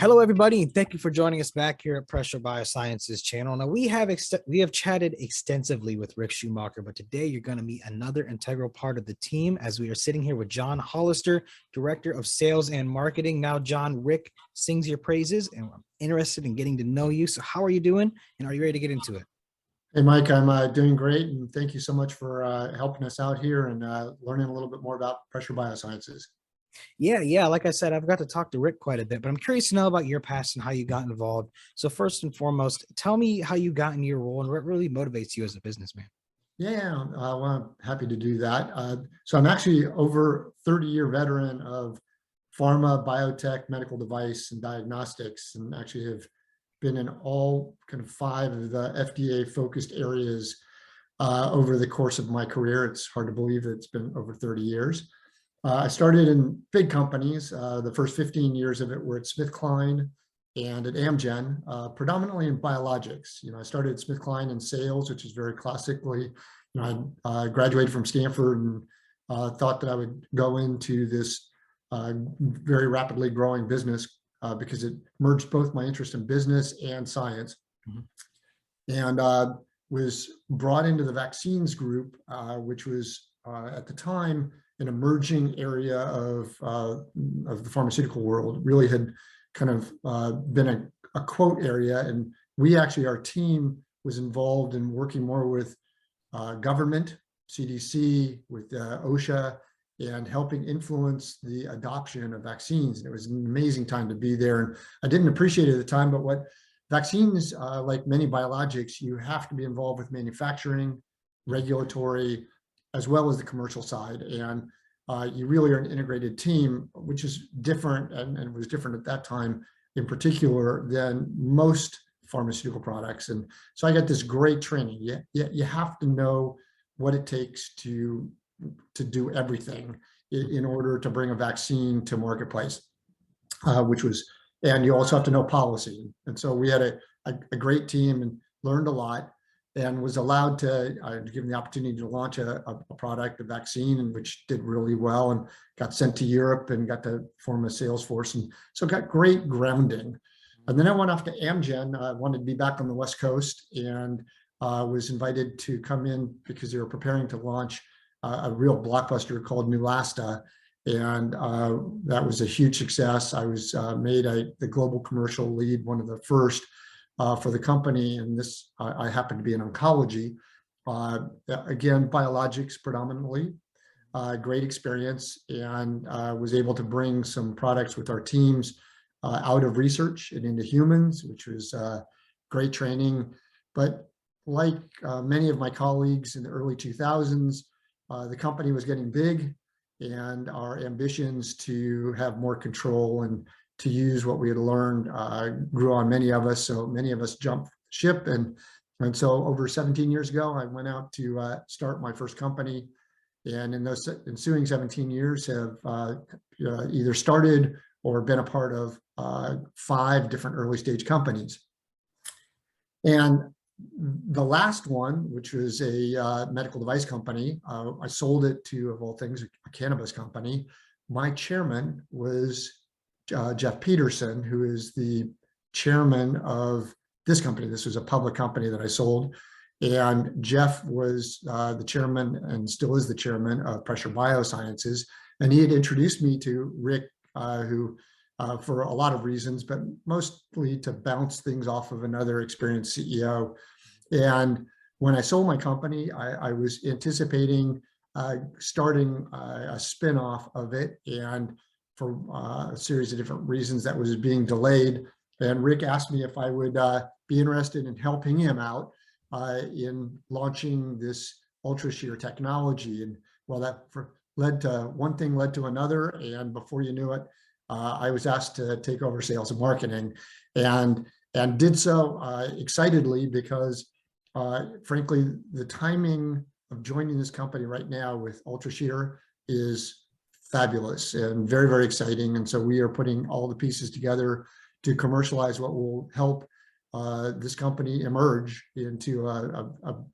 Hello, everybody, and thank you for joining us back here at Pressure BioSciences channel. Now, we have chatted extensively with Rick Schumacher, but today you're going to meet another integral part of the team as we are sitting here with John Hollister, Director of Sales and Marketing. Now, John, Rick sings your praises, and I'm interested in getting to know you. So how are you doing, and are you ready to get into it? Hey, Mike, I'm doing great, and thank you so much for helping us out here and learning a little bit more about Pressure Biosciences. Yeah. Like I said, I've got to talk to Rick quite a bit, but I'm curious to know about your past and how you got involved. So first and foremost, tell me how you got in your role and what really motivates you as a businessman. Yeah, well, I'm happy to do that. So I'm actually over 30-year veteran of pharma, biotech, medical device, and diagnostics, and actually have been in all kind of 5 of the FDA-focused areas over the course of my career. It's hard to believe that it's been over 30 years. I started in big companies. The first 15 years of it were at SmithKline and at Amgen, predominantly in biologics. I started at SmithKline in sales, which is very classically, I graduated from Stanford and thought that I would go into this very rapidly growing business because it merged both my interest in business and science. And was brought into the vaccines group, which was at the time an emerging area of the pharmaceutical world. Really had kind of been a quote area, and our team was involved in working more with government, CDC, with OSHA, and helping influence the adoption of vaccines. And it was an amazing time to be there. And I didn't appreciate it at the time, but what vaccines, like many biologics, you have to be involved with manufacturing, regulatory, as well as the commercial side. And you really are an integrated team, which is different, and was different at that time in particular than most pharmaceutical products. And so I got this great training. You have to know what it takes to do everything in order to bring a vaccine to marketplace, and you also have to know policy. And so we had a great team and learned a lot, and was allowed to given the opportunity to launch a product, a vaccine, and which did really well, and got sent to Europe and got to form a sales force. And so got great grounding. And then I went off to Amgen. I wanted to be back on the West Coast, and was invited to come in because they were preparing to launch a real blockbuster called Neulasta. And that was a huge success. I was made the global commercial lead, one of the first for the company. And I happened to be in oncology. Again, biologics predominantly. Great experience, and was able to bring some products with our teams out of research and into humans, which was great training. But like many of my colleagues in the early 2000s, the company was getting big, and our ambitions to have more control and to use what we had learned grew on many of us. So many of us jumped ship. And so over 17 years ago, I went out to start my first company. And in those ensuing 17 years have either started or been a part of 5 different early stage companies. And the last one, which was a medical device company, I sold it to, of all things, a cannabis company. My chairman was Jeff Peterson, who is the chairman of this company. This was a public company that I sold. And Jeff was the chairman, and still is the chairman, of Pressure BioSciences. And he had introduced me to Rick, who for a lot of reasons, but mostly to bounce things off of another experienced CEO. And when I sold my company, I was anticipating starting a spin-off of it, and for a series of different reasons that was being delayed. And Rick asked me if I would be interested in helping him out in launching this UltraShear technology. And well, that led to one thing led to another, and before you knew it, I was asked to take over sales and marketing, and did so excitedly because, frankly, the timing of joining this company right now with UltraShear is fabulous and very, very exciting. And so we are putting all the pieces together to commercialize what will help this company emerge into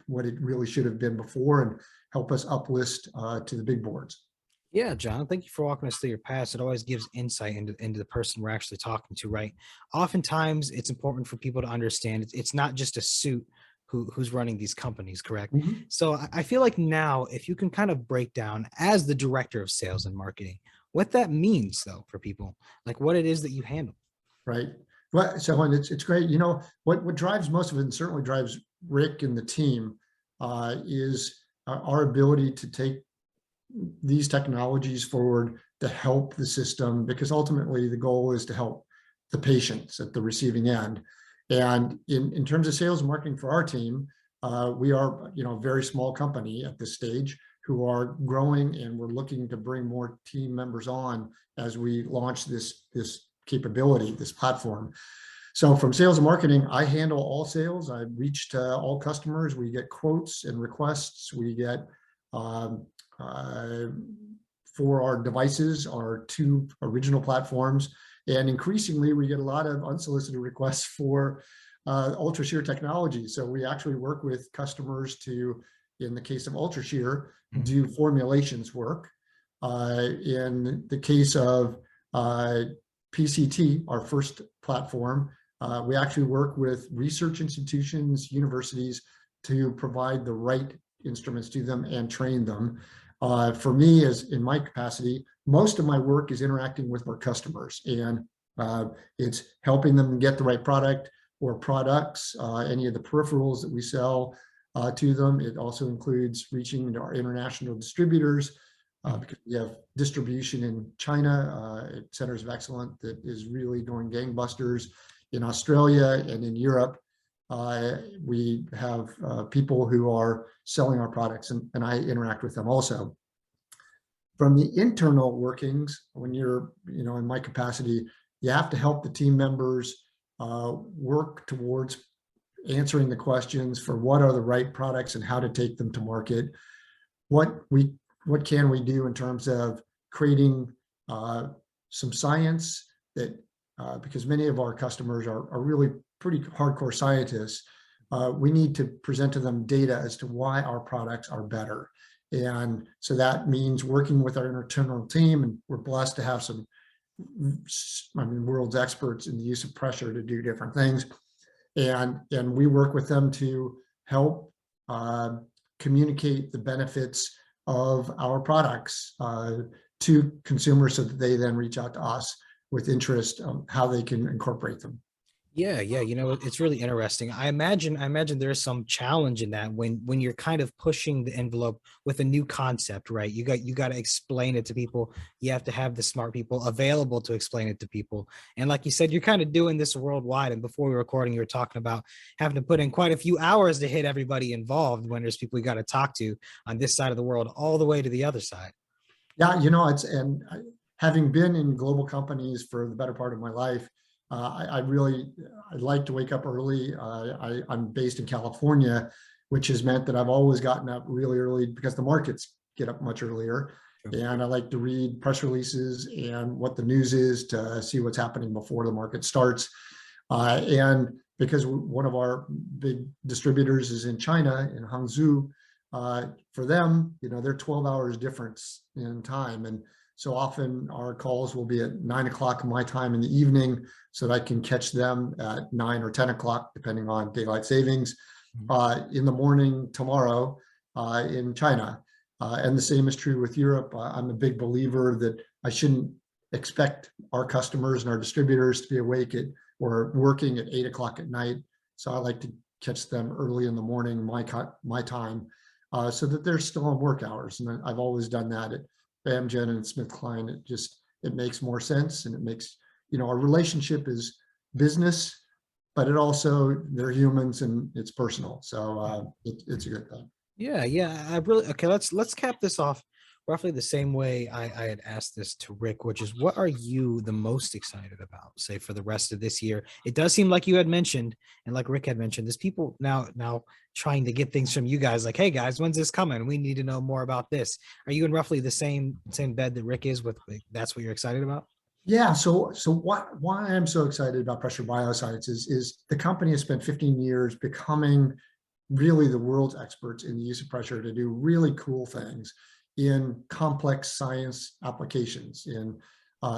what it really should have been before, and help us uplist to the big boards. Yeah, John, thank you for walking us through your past. It always gives insight into the person we're actually talking to, right? Oftentimes, it's important for people to understand it's not just a suit who's running these companies, correct? Mhm. So I feel like now, if you can kind of break down as the director of sales and marketing, what that means, though, for people, like what it is that you handle. Right. Well, so and it's great. You know what drives most of it, and certainly drives Rick and the team, is our ability to take these technologies forward to help the system, because ultimately the goal is to help the patients at the receiving end. And in terms of sales and marketing for our team, we are, you know, a very small company at this stage who are growing, and we're looking to bring more team members on as we launch this capability, this platform. So from sales and marketing, I handle all sales. I reach to all customers. We get quotes and requests. We get um, uh, for our devices, our two original platforms. And increasingly, we get a lot of unsolicited requests for UltraShear technology. So we actually work with customers to, in the case of UltraShear, Mhm. do formulations work. In the case of PCT, our first platform, we actually work with research institutions, universities to provide the right instruments to them and train them. For me, as in my capacity, most of my work is interacting with our customers, and it's helping them get the right product or products, any of the peripherals that we sell to them. It also includes reaching into our international distributors, Mhm. because we have distribution in China, centers of excellence that is really going gangbusters. In Australia and in Europe, we have people who are selling our products, and I interact with them also. From the internal workings, when you're, you know, in my capacity, you have to help the team members work towards answering the questions for what are the right products and how to take them to market. What we what can we do in terms of creating some science that, because many of our customers are really pretty hardcore scientists, we need to present to them data as to why our products are better. And so that means working with our internal team, and we're blessed to have some, I mean, world's experts in the use of pressure to do different things. And we work with them to help uh, communicate the benefits of our products to consumers, so that they then reach out to us with interest on how they can incorporate them. Yeah, yeah, it's really interesting. I imagine there's some challenge in that when you're kind of pushing the envelope with a new concept, right? You got to explain it to people. You have to have the smart people available to explain it to people. And like you said, you're kind of doing this worldwide. And before we were recording, you were talking about having to put in quite a few hours to hit everybody involved when there's people you got to talk to on this side of the world all the way to the other side. Yeah, you know, having been in global companies for the better part of my life, I really, I like to wake up early. I'm based in California, which has meant that I've always gotten up really early because the markets get up much earlier. Sure. And I like to read press releases and what the news is to see what's happening before the market starts. And because one of our big distributors is in China, in Hangzhou, for them, you know, they're 12 hours difference in time. And so often our calls will be at 9 o'clock my time in the evening, so that I can catch them at 9 or 10 o'clock, depending on daylight savings, Mhm. in the morning tomorrow in China. And the same is true with Europe. I'm a big believer that I shouldn't expect our customers and our distributors to be awake at or working at 8 o'clock at night. So I like to catch them early in the morning, my time, so that they're still on work hours. And I've always done that at Amgen and SmithKline. It makes more sense, and it makes, you know, our relationship is business, but it also, they're humans and it's personal. So it's a good thing. Yeah, yeah. I really okay. Let's cap this off roughly the same way I had asked this to Rick, which is what are you the most excited about, say for the rest of this year? It does seem like you had mentioned, and like Rick had mentioned, there's people now trying to get things from you guys, like, hey guys, when's this coming? We need to know more about this. Are you in roughly the same bed that Rick is with? Like, that's what you're excited about? Yeah. So why I'm so excited about Pressure BioSciences is the company has spent 15 years becoming really the world's experts in the use of pressure to do really cool things. in complex science applications, in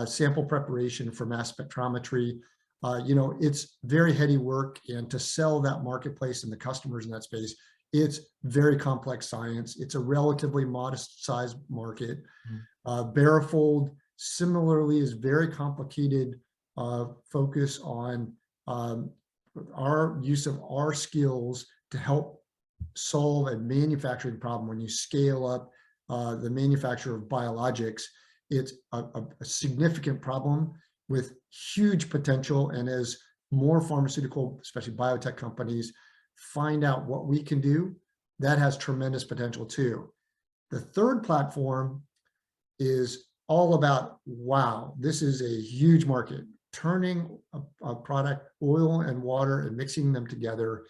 sample preparation for mass spectrometry. It's very heady work, and to sell that marketplace and the customers in that space, it's very complex science. It's a relatively modest size market. Barifold similarly is very complicated, focus on our use of our skills to help solve a manufacturing problem. When you scale up the manufacture of biologics, it's a significant problem with huge potential. And as more pharmaceutical, especially biotech companies, find out what we can do, that has tremendous potential too. The third platform is all about, wow, this is a huge market. Turning a product, oil and water, and mixing them together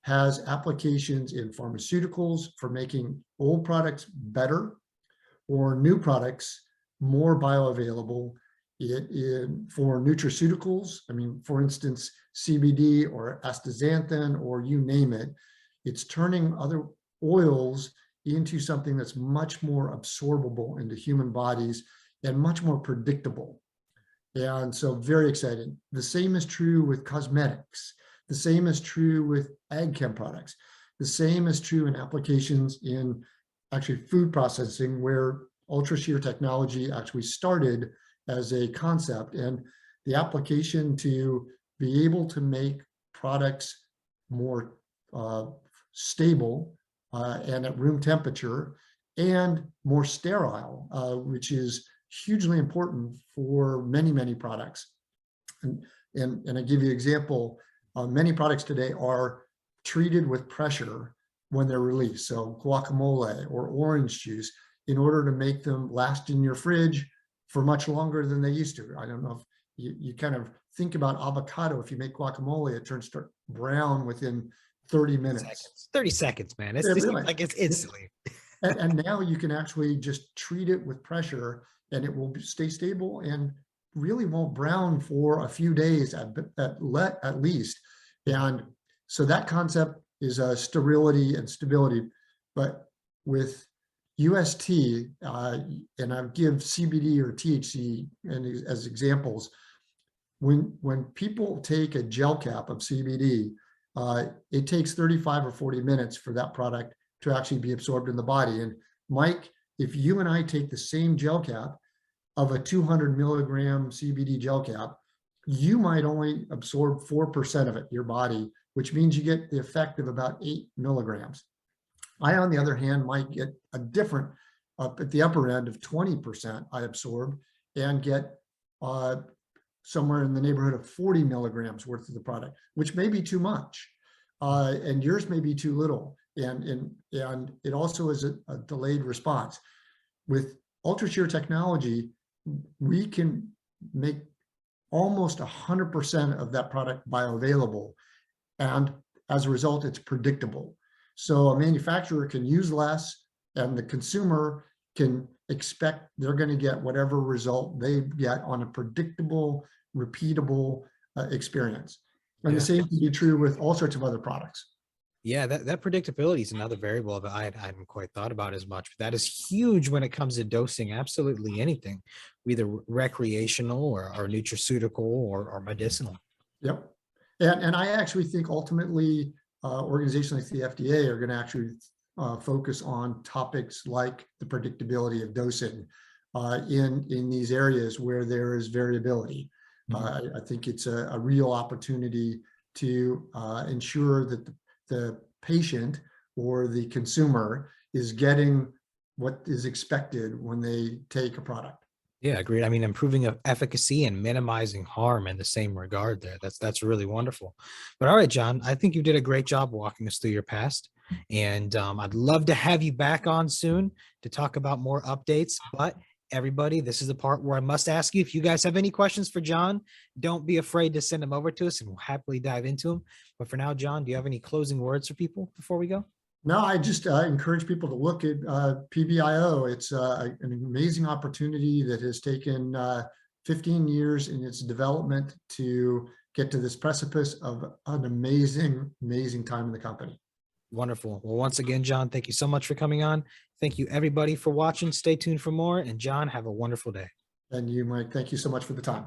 has applications in pharmaceuticals for making old products better or new products more bioavailable. For nutraceuticals, I mean, for instance, CBD or astaxanthin, or you name it, it's turning other oils into something that's much more absorbable into human bodies and much more predictable. And so very exciting. The same is true with cosmetics. The same is true with ag chem products. The same is true in applications in actually food processing, where ultra shear technology actually started as a concept, and the application to be able to make products more stable and at room temperature and more sterile, which is hugely important for many, many products. And I give you an example, many products today are treated with pressure when they're released. So guacamole or orange juice, in order to make them last in your fridge for much longer than they used to. I don't know if you kind of think about avocado. If you make guacamole, it turns brown within 30 minutes. 30 seconds, man. It's really, like it's instantly. And now you can actually just treat it with pressure, and it will stay stable and really won't brown for a few days at least. And so that concept is sterility and stability. But with UST, and I'll give CBD or THC as examples. When people take a gel cap of CBD, it takes 35 or 40 minutes for that product to actually be absorbed in the body. And Mike, if you and I take the same gel cap of a 200 milligram CBD gel cap, you might only absorb 4% of it, your body, which means you get the effect of about 8 milligrams. I, on the other hand, might get a different, up at the upper end of 20% I absorb, and get somewhere in the neighborhood of 40 milligrams worth of the product, which may be too much, and yours may be too little. And it also is a delayed response. With ultra shear technology, we can make almost 100% of that product bioavailable, and as a result, it's predictable. So a manufacturer can use less, and the consumer can expect they're going to get whatever result they get on a predictable, repeatable experience. And the same can be true with all sorts of other products. Yeah, that predictability is another variable that I hadn't quite thought about as much. But that is huge when it comes to dosing absolutely anything, either recreational or nutraceutical or medicinal. Yep. And I actually think ultimately organizations like the FDA are going to actually focus on topics like the predictability of dosing in these areas where there is variability. I think it's a real opportunity to ensure that the patient or the consumer is getting what is expected when they take a product. Yeah, agreed. I mean, improving efficacy and minimizing harm in the same regard there. That's really wonderful. But all right, John, I think you did a great job walking us through your past. And I'd love to have you back on soon to talk about more updates. But everybody, this is the part where I must ask you, if you guys have any questions for John, don't be afraid to send them over to us and we'll happily dive into them. But for now, John, do you have any closing words for people before we go? No, I just encourage people to look at PBIO. It's an amazing opportunity that has taken 15 years in its development to get to this precipice of an amazing, amazing time in the company. Wonderful. Well, once again, John, thank you so much for coming on. Thank you, everybody, for watching. Stay tuned for more. And John, have a wonderful day. And you, Mike, thank you so much for the time.